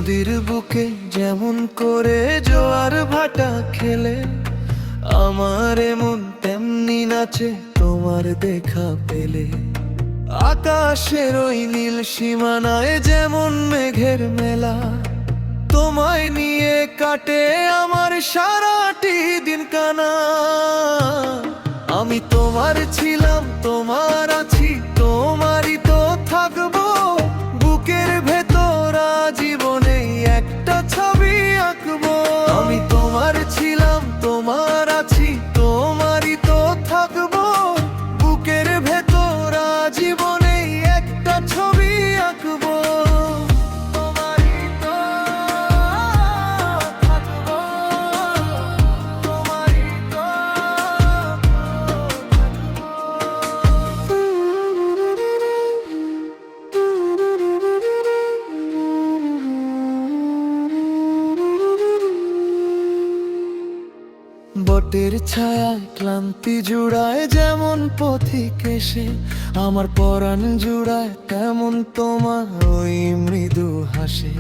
নদীর বুকে যেমন করে জোয়ার ভাটা খেলে, আমার মন তেমনি নাচে তোমার দেখা পেলে। আকাশের ওই নীল সীমানায় যেমন মেঘের মেলা, তোমায় নিয়ে কাটে আমার সারাটি দিন কানা। আমি তোমার ছিলাম, তোমার আছি, তোমারই তো থাকবো। বুকের ভেতর জীবনে একটা ছবি আঁকবো। আমি তোমার ছিলাম, তোমার আছি, তোমারই তো থাকবো। বুকের ভেতর জীবনে একটা ছবি আঁকবো। তোমারই তো থাকবো, তোমারই তো বটের ছায়ায় ক্লান্তি জুড়ায় যেমন পথিক এসে, আমার পরাণ জুড়ায় তেমন তোমার ওই মৃদু হাসে।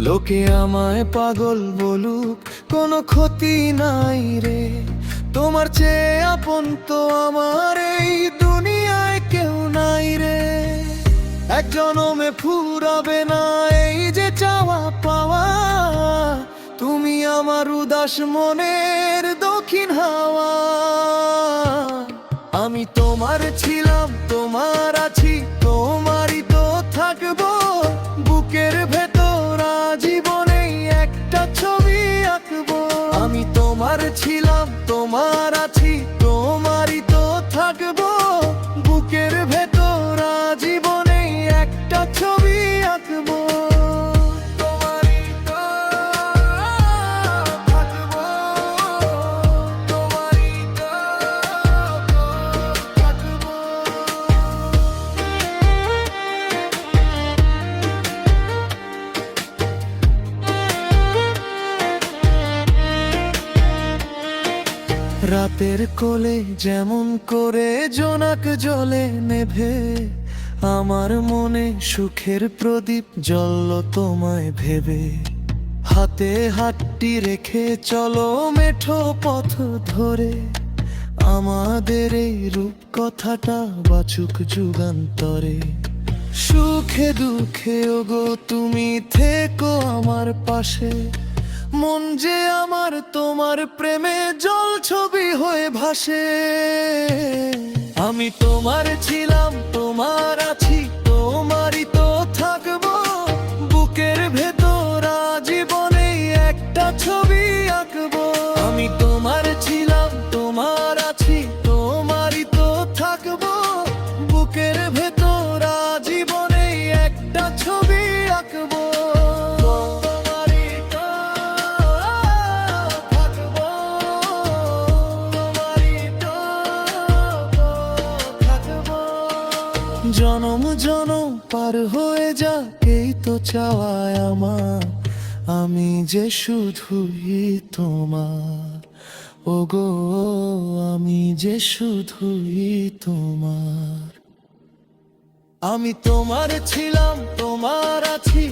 লোকে আমায় পাগল বলুক, কোনো ক্ষতি নাই রে। তোমার চেয়ে আপন তো আমার এই দুনিয়ায় কেউ নাই রে। এক জনমে ফুরাবে না এই যে চাওয়া পাওয়া, তুমি আমার উদাস মনের দক্ষিণ হাওয়া। আমি তোমার ছিলাম, তোমার আছি, তোমারই তো থাকবো। বুকের ভেতর জীবনে একটা ছবি আঁকবো। আমি তোমার ছিলাম, তোমার আছি, তোমারই তো থাকবো। বুকের ভেতর জীবনে একটা ছবি আঁকবো। রাতের কোলে যেমন করে জোনাক জলে নেভে, আমার মনে সুখের প্রদীপ জ্বলল তোমায় ভেবে। হাতে হাতটি রেখে চলো মেঠো পথ ধরে, আমাদের এই রূপ কথাটা বাঁচুক যুগান্তরে। সুখে দুঃখে ওগো তুমি থেকো আমার পাশে। মন যে আমার তোমার প্রেমে জল ছবি হয়ে ভাসে। আমি তোমার ছিলাম, তোমার আছি, তোমারই তো থাকবো। বুকের ভেতর জীবনে একটা ছবি আঁকবো। আমি তোমার ছিলাম, তোমার আছি, তোমারই তো থাকবো। বুকের ভেতর জীবনে একটা ছবি আঁকবো। জনম জনম পার হয়ে যাক এই তো চাওয়ায় আমার। আমি যে শুধুই তোমার, ওগো আমি যে শুধুই তোমার। আমি তোমার ছিলাম, তোমার আছি।